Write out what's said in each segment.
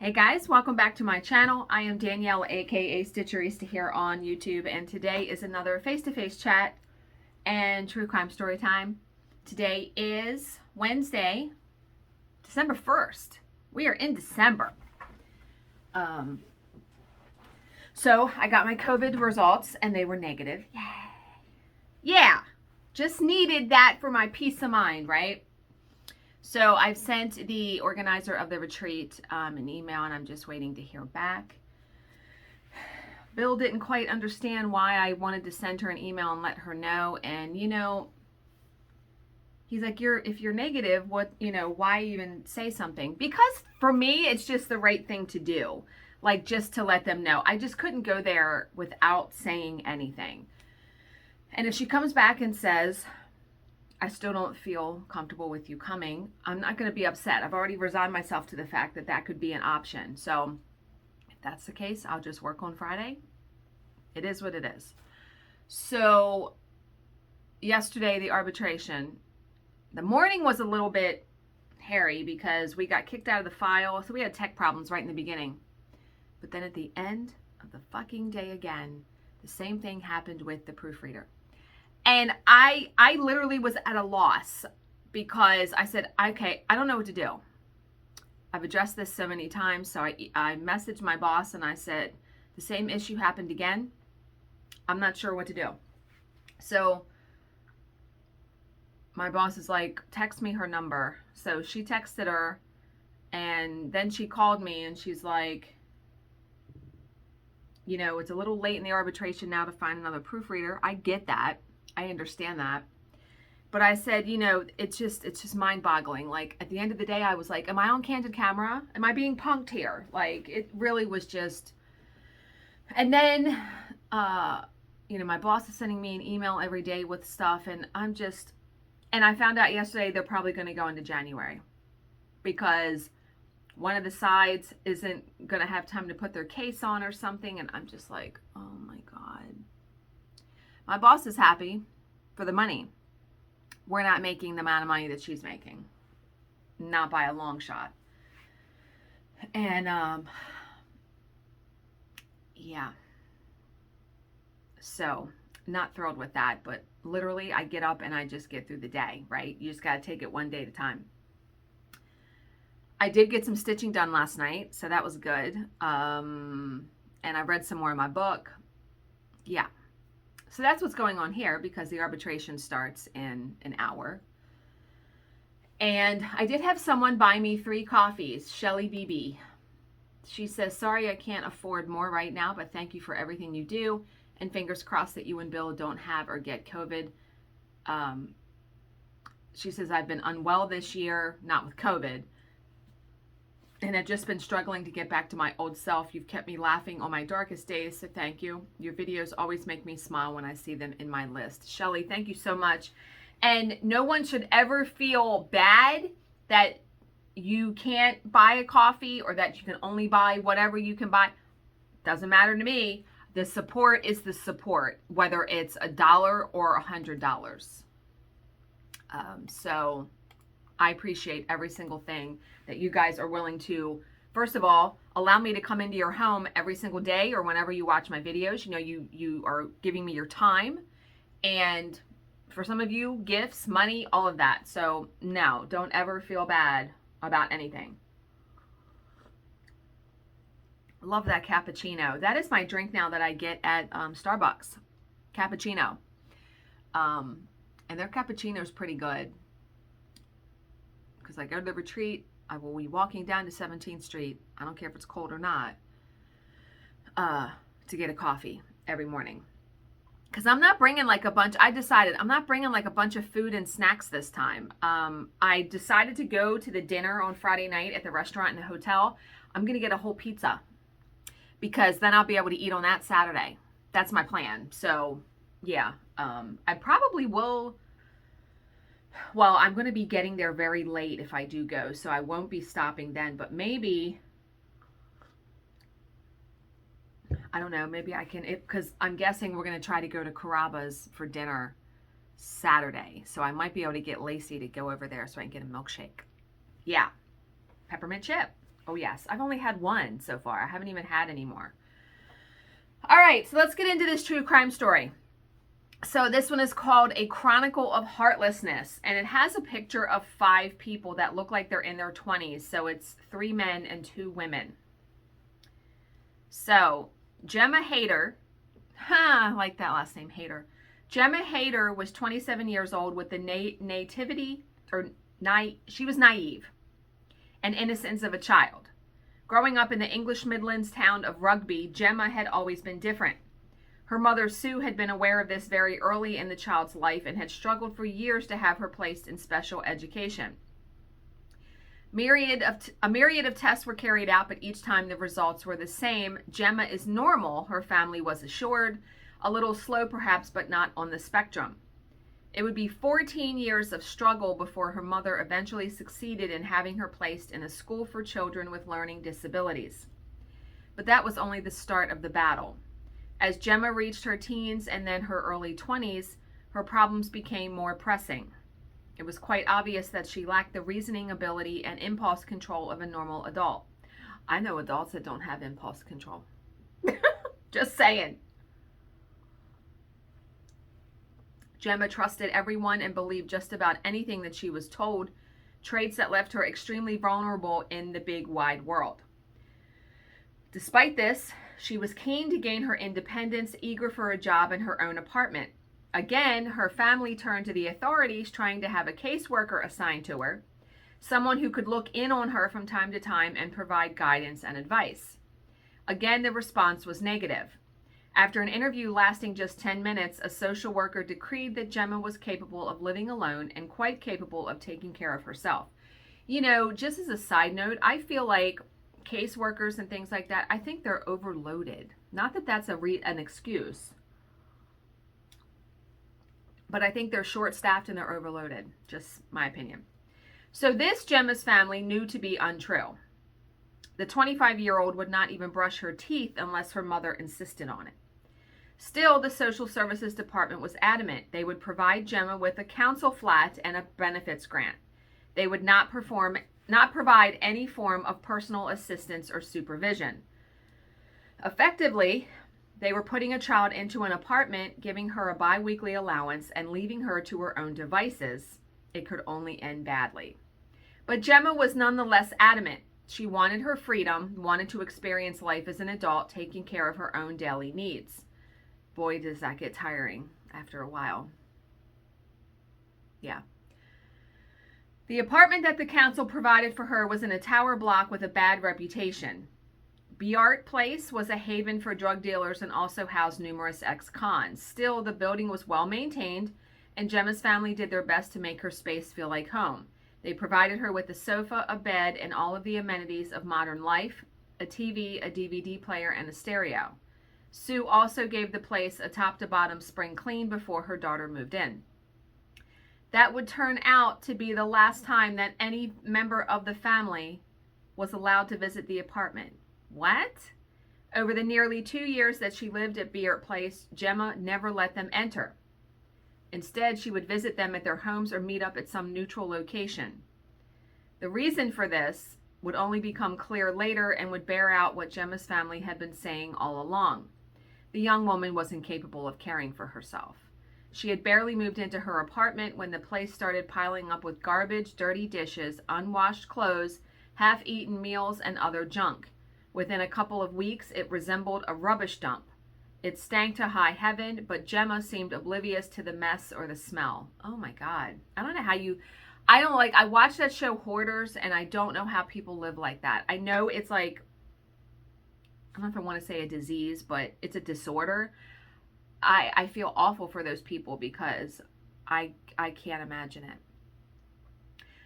Hey guys, welcome back to my channel. I am Danielle, aka Stitcherista here on YouTube, and today is another face-to-face chat and true crime story time. Today is Wednesday, December 1st. We are in December. So I got my COVID results and they were negative. Yay. Yeah, just needed that for my peace of mind, right? So I've sent the organizer of the retreat an email, and I'm just waiting to hear back. Bill didn't quite understand why I wanted to send her an email and let her know. And, you know, he's like, if you're negative, why even say something? Because for me, it's just the right thing to do. Like, just to let them know. I just couldn't go there without saying anything. And if she comes back and says, I still don't feel comfortable with you coming, I'm not going to be upset. I've already resigned myself to the fact that that could be an option. So if that's the case, I'll just work on Friday. It is what it is. So yesterday, the arbitration, the morning was a little bit hairy because we got kicked out of the file. So we had tech problems right in the beginning. But then at the end of the fucking day again, the same thing happened with the proofreader. And I literally was at a loss because I said, okay, I don't know what to do. I've addressed this so many times. So I messaged my boss and I said, the same issue happened again. I'm not sure what to do. So my boss is like, text me her number. So she texted her, and then she called me and she's like, you know, it's a little late in the arbitration now to find another proofreader. I get that. I understand that. But I said, you know, it's just mind-boggling. Like, at the end of the day, I was like, am I on candid camera? Am I being punked here? Like, it really was just... And then, you know, my boss is sending me an email every day with stuff, and I'm just... And I found out yesterday they're probably going to go into January because one of the sides isn't going to have time to put their case on or something, and I'm just like, oh my God. My boss is happy for the money. We're not making the amount of money that she's making. Not by a long shot. And, yeah. So, not thrilled with that, but literally I get up and I just get through the day, right? You just got to take it one day at a time. I did get some stitching done last night, so that was good. And I read some more in my book. Yeah. So that's what's going on here because the arbitration starts in an hour. And I did have someone buy me 3 coffees, Shelly BB. She says, sorry I can't afford more right now, but thank you for everything you do. And fingers crossed that you and Bill don't have or get COVID. She says, I've been unwell this year, not with COVID. And I've just been struggling to get back to my old self. You've kept me laughing on my darkest days, so thank you. Your videos always make me smile when I see them in my list. Shelly, thank you so much. And no one should ever feel bad that you can't buy a coffee or that you can only buy whatever you can buy. Doesn't matter to me. The support is the support, whether it's $1 or $100. So I appreciate every single thing that you guys are willing to, first of all, allow me to come into your home every single day or whenever you watch my videos. You know, you are giving me your time. And for some of you, gifts, money, all of that. So no, don't ever feel bad about anything. Love that cappuccino. That is my drink now that I get at Starbucks. Cappuccino. And their cappuccino is pretty good. Because I go to the retreat, I will be walking down to 17th Street, I don't care if it's cold or not, to get a coffee every morning. Because I'm not bringing like a bunch, I decided I'm not bringing like a bunch of food and snacks this time. I decided to go to the dinner on Friday night at the restaurant in the hotel. I'm going to get a whole pizza. Because then I'll be able to eat on that Saturday. That's my plan. So, yeah. I probably will... Well, I'm going to be getting there very late if I do go, so I won't be stopping then. But maybe, I don't know, maybe I can, because I'm guessing we're going to try to go to Carrabba's for dinner Saturday. So I might be able to get Lacey to go over there so I can get a milkshake. Yeah, peppermint chip. Oh yes, I've only had one so far. I haven't even had any more. All right, so let's get into this true crime story. So this one is called A Chronicle of Heartlessness, and it has a picture of 5 people that look like they're in their 20s. So it's 3 men and 2 women. So Gemma Hayter, I like that last name, Hayter. Gemma Hayter was 27 years old with the she was naive and innocence of a child. Growing up in the English Midlands town of Rugby, Gemma had always been different. Her mother, Sue, had been aware of this very early in the child's life and had struggled for years to have her placed in special education. A myriad of tests were carried out, but each time the results were the same. Gemma is normal, her family was assured. A little slow perhaps, but not on the spectrum. It would be 14 years of struggle before her mother eventually succeeded in having her placed in a school for children with learning disabilities. But that was only the start of the battle. As Gemma reached her teens and then her early 20s, her problems became more pressing. It was quite obvious that she lacked the reasoning ability and impulse control of a normal adult. I know adults that don't have impulse control. Just saying. Gemma trusted everyone and believed just about anything that she was told, traits that left her extremely vulnerable in the big wide world. Despite this, she was keen to gain her independence, eager for a job in her own apartment. Again, her family turned to the authorities, trying to have a caseworker assigned to her, someone who could look in on her from time to time and provide guidance and advice. Again, the response was negative. After an interview lasting just 10 minutes, a social worker decreed that Gemma was capable of living alone and quite capable of taking care of herself. You know, just as a side note, I feel like caseworkers and things like that, I think they're overloaded. Not that that's an excuse, but I think they're short-staffed and they're overloaded. Just my opinion. So this Gemma's family knew to be untrue. The 25-year-old would not even brush her teeth unless her mother insisted on it. Still, the social services department was adamant. They would provide Gemma with a council flat and a benefits grant. They would not provide any form of personal assistance or supervision. Effectively, they were putting a child into an apartment, giving her a bi-weekly allowance, and leaving her to her own devices. It could only end badly. But Gemma was nonetheless adamant. She wanted her freedom, wanted to experience life as an adult, taking care of her own daily needs. Boy, does that get tiring after a while. Yeah. The apartment that the council provided for her was in a tower block with a bad reputation. Zweigart Place was a haven for drug dealers and also housed numerous ex-cons. Still, the building was well maintained, and Gemma's family did their best to make her space feel like home. They provided her with a sofa, a bed, and all of the amenities of modern life, a TV, a DVD player, and a stereo. Sue also gave the place a top-to-bottom spring clean before her daughter moved in. That would turn out to be the last time that any member of the family was allowed to visit the apartment. What? Over the nearly 2 years that she lived at Zweigart Place, Gemma never let them enter. Instead, she would visit them at their homes or meet up at some neutral location. The reason for this would only become clear later and would bear out what Gemma's family had been saying all along. The young woman was incapable of caring for herself. She had barely moved into her apartment when the place started piling up with garbage, dirty dishes, unwashed clothes, half-eaten meals, and other junk. Within a couple of weeks, it resembled a rubbish dump. It stank to high heaven, but Gemma seemed oblivious to the mess or the smell. Oh my God. I don't know how I watched that show Hoarders, and I don't know how people live like that. I know it's like, I don't know if I want to say a disease, but it's a disorder. I feel awful for those people because I can't imagine it.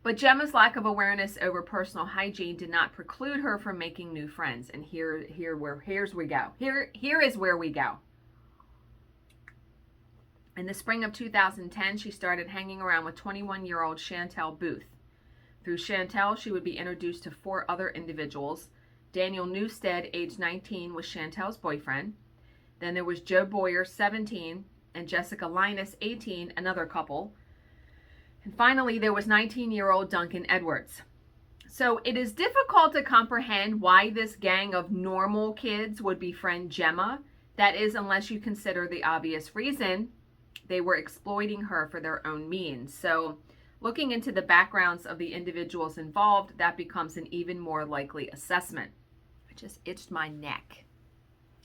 But Gemma's lack of awareness over personal hygiene did not preclude her from making new friends. And here's we go. Here is where we go. In the spring of 2010, she started hanging around with 21-year-old Chantel Booth. Through Chantel, she would be introduced to 4 other individuals. Daniel Newstead, age 19, was Chantel's boyfriend. Then there was Joe Boyer, 17, and Jessica Linus, 18, another couple. And finally, there was 19-year-old Duncan Edwards. So it is difficult to comprehend why this gang of normal kids would befriend Gemma. That is, unless you consider the obvious reason: they were exploiting her for their own means. So looking into the backgrounds of the individuals involved, that becomes an even more likely assessment. I just itched my neck.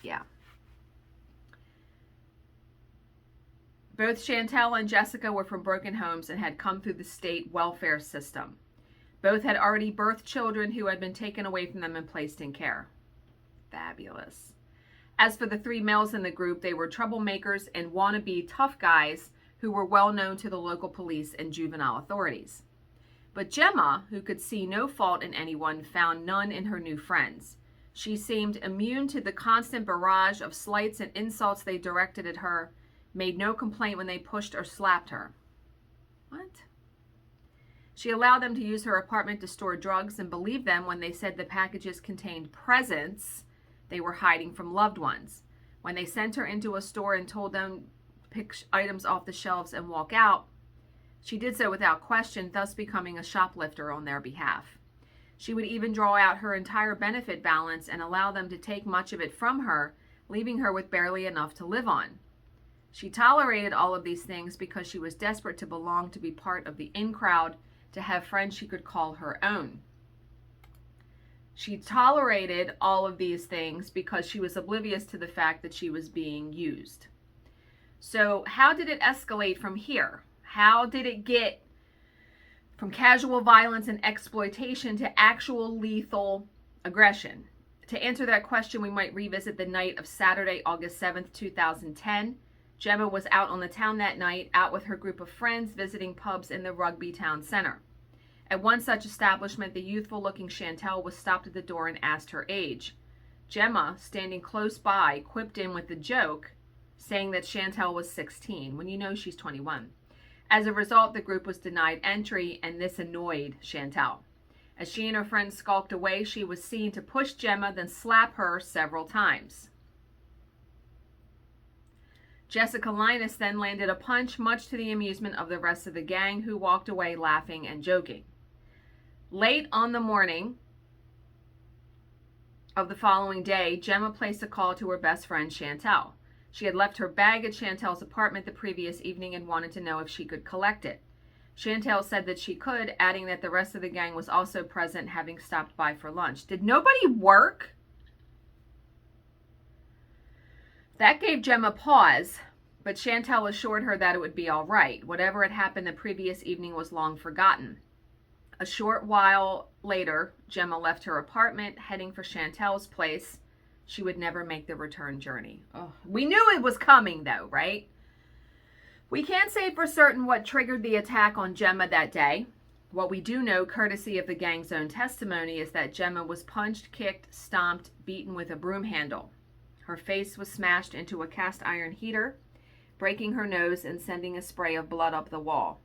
Yeah. Both Chantel and Jessica were from broken homes and had come through the state welfare system. Both had already birthed children who had been taken away from them and placed in care. Fabulous. As for the three males in the group, they were troublemakers and wannabe tough guys who were well known to the local police and juvenile authorities. But Gemma, who could see no fault in anyone, found none in her new friends. She seemed immune to the constant barrage of slights and insults they directed at her, made no complaint when they pushed or slapped her. What? She allowed them to use her apartment to store drugs and believed them when they said the packages contained presents they were hiding from loved ones. When they sent her into a store and told them to pick items off the shelves and walk out, she did so without question, thus becoming a shoplifter on their behalf. She would even draw out her entire benefit balance and allow them to take much of it from her, leaving her with barely enough to live on. She tolerated all of these things because she was desperate to belong, to be part of the in crowd, to have friends she could call her own. She tolerated all of these things because she was oblivious to the fact that she was being used. So how did it escalate from here? How did it get from casual violence and exploitation to actual lethal aggression? To answer that question, we might revisit the night of Saturday, August 7th, 2010. Gemma was out on the town that night, out with her group of friends, visiting pubs in the Rugby Town Center. At one such establishment, the youthful-looking Chantel was stopped at the door and asked her age. Gemma, standing close by, quipped in with the joke, saying that Chantel was 16, when you know she's 21. As a result, the group was denied entry, and this annoyed Chantel. As she and her friends skulked away, she was seen to push Gemma, then slap her several times. Jessica Linus then landed a punch, much to the amusement of the rest of the gang, who walked away laughing and joking. Late on the morning of the following day, Gemma placed a call to her best friend, Chantel. She had left her bag at Chantel's apartment the previous evening and wanted to know if she could collect it. Chantel said that she could, adding that the rest of the gang was also present, having stopped by for lunch. Did nobody work? That gave Gemma pause, but Chantel assured her that it would be all right. Whatever had happened the previous evening was long forgotten. A short while later, Gemma left her apartment, heading for Chantel's place. She would never make the return journey. Oh, we knew it was coming, though, right? We can't say for certain what triggered the attack on Gemma that day. What we do know, courtesy of the gang's own testimony, is that Gemma was punched, kicked, stomped, beaten with a broom handle. Her face was smashed into a cast iron heater, breaking her nose and sending a spray of blood up the wall.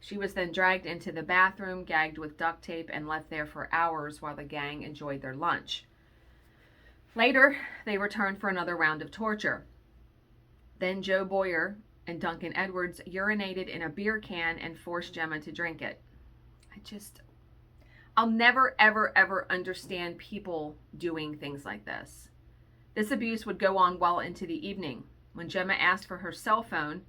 She was then dragged into the bathroom, gagged with duct tape, and left there for hours while the gang enjoyed their lunch. Later, they returned for another round of torture. Then Joe Boyer and Duncan Edwards urinated in a beer can and forced Gemma to drink it. I'll never, ever, ever understand people doing things like this. This abuse would go on well into the evening. When Gemma asked for her cell phone,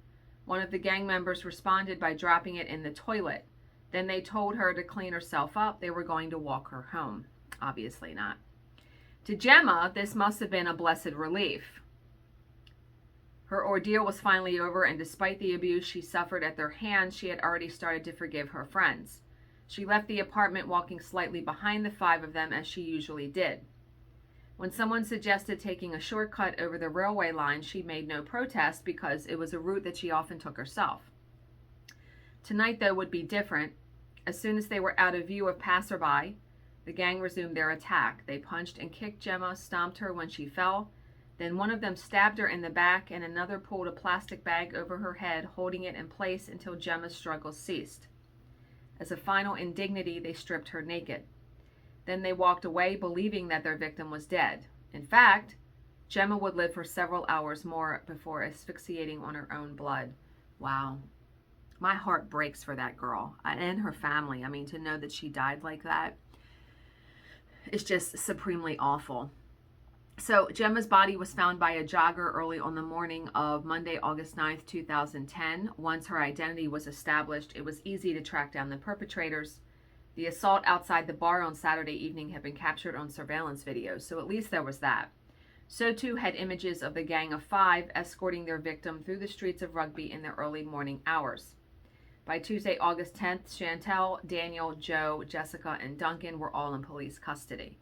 one of the gang members responded by dropping it in the toilet. Then they told her to clean herself up. They were going to walk her home. Obviously not. To Gemma, this must have been a blessed relief. Her ordeal was finally over, and despite the abuse she suffered at their hands, she had already started to forgive her friends. She left the apartment walking slightly behind the five of them, as she usually did. When someone suggested taking a shortcut over the railway line, she made no protest because it was a route that she often took herself. Tonight, though, would be different. As soon as they were out of view of passerby, the gang resumed their attack. They punched and kicked Gemma, stomped her when she fell. Then one of them stabbed her in the back, and another pulled a plastic bag over her head, holding it in place until Gemma's struggles ceased. As a final indignity, they stripped her naked. Then they walked away, believing that their victim was dead. In fact, Gemma would live for several hours more before asphyxiating on her own blood. Wow. My heart breaks for that girl and her family. I mean, to know that she died like that. is just supremely awful. So Gemma's body was found by a jogger early on the morning of Monday, August 9th, 2010. Once her identity was established, it was easy to track down the perpetrators. The assault outside the bar on Saturday evening had been captured on surveillance videos, so at least there was that. So too had images of the Gang of Five escorting their victim through the streets of Rugby in the early morning hours. By Tuesday, August 10th, Chantel, Daniel, Joe, Jessica, and Duncan were all in police custody.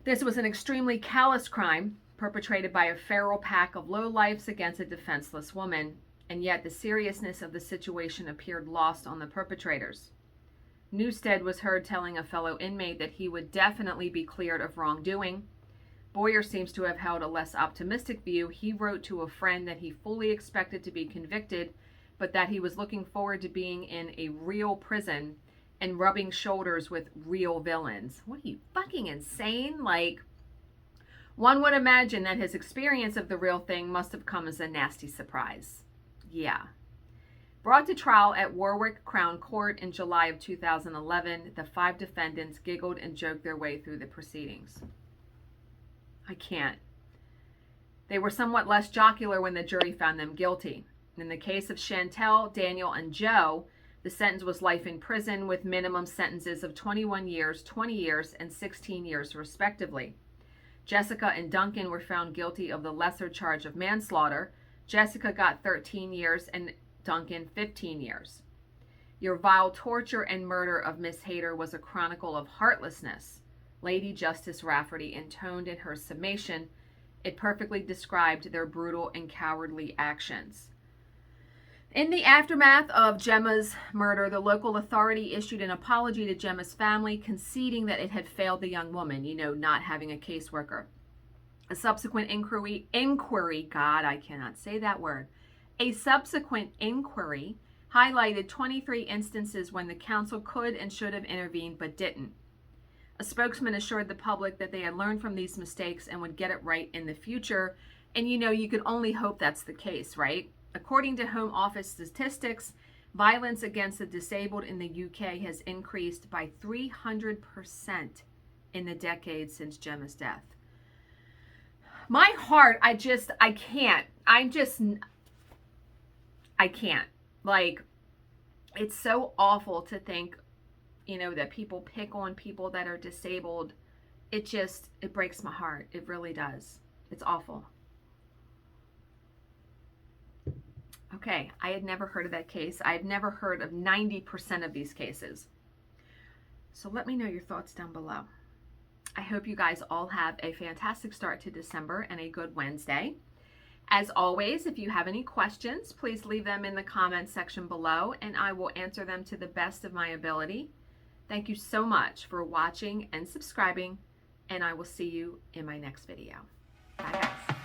This was an extremely callous crime perpetrated by a feral pack of lowlifes against a defenseless woman, and yet the seriousness of the situation appeared lost on the perpetrators. Newstead was heard telling a fellow inmate that he would definitely be cleared of wrongdoing. Boyer seems to have held a less optimistic view. He wrote to a friend that he fully expected to be convicted, but that he was looking forward to being in a real prison and rubbing shoulders with real villains. What are you, fucking insane? Like, one would imagine that his experience of the real thing must have come as a nasty surprise. Yeah. Brought to trial at Warwick Crown Court in July of 2011, the 5 defendants giggled and joked their way through the proceedings. I can't. They were somewhat less jocular when the jury found them guilty. In the case of Chantel, Daniel, and Joe, the sentence was life in prison with minimum sentences of 21 years, 20 years, and 16 years respectively. Jessica and Duncan were found guilty of the lesser charge of manslaughter. Jessica got 13 years and Duncan 15 years. Your vile torture and murder of Miss Hayter was a chronicle of heartlessness, Lady Justice Rafferty intoned in her summation. It perfectly described their brutal and cowardly actions. In the aftermath of Gemma's murder, the local authority issued an apology to Gemma's family, conceding that it had failed the young woman, not having a caseworker. A subsequent inquiry, God, I cannot say that word. A subsequent inquiry highlighted 23 instances when the council could and should have intervened but didn't. A spokesman assured the public that they had learned from these mistakes and would get it right in the future. And you could only hope that's the case, right? According to Home Office statistics, violence against the disabled in the UK has increased by 300% in the decade since Gemma's death. My heart, I can't. I can't. Like, it's so awful to think, that people pick on people that are disabled. It breaks my heart. It really does. It's awful. Okay, I had never heard of that case. I had never heard of 90% of these cases. So let me know your thoughts down below. I hope you guys all have a fantastic start to December and a good Wednesday. As always, if you have any questions, please leave them in the comments section below and I will answer them to the best of my ability. Thank you so much for watching and subscribing, and I will see you in my next video. Bye, guys.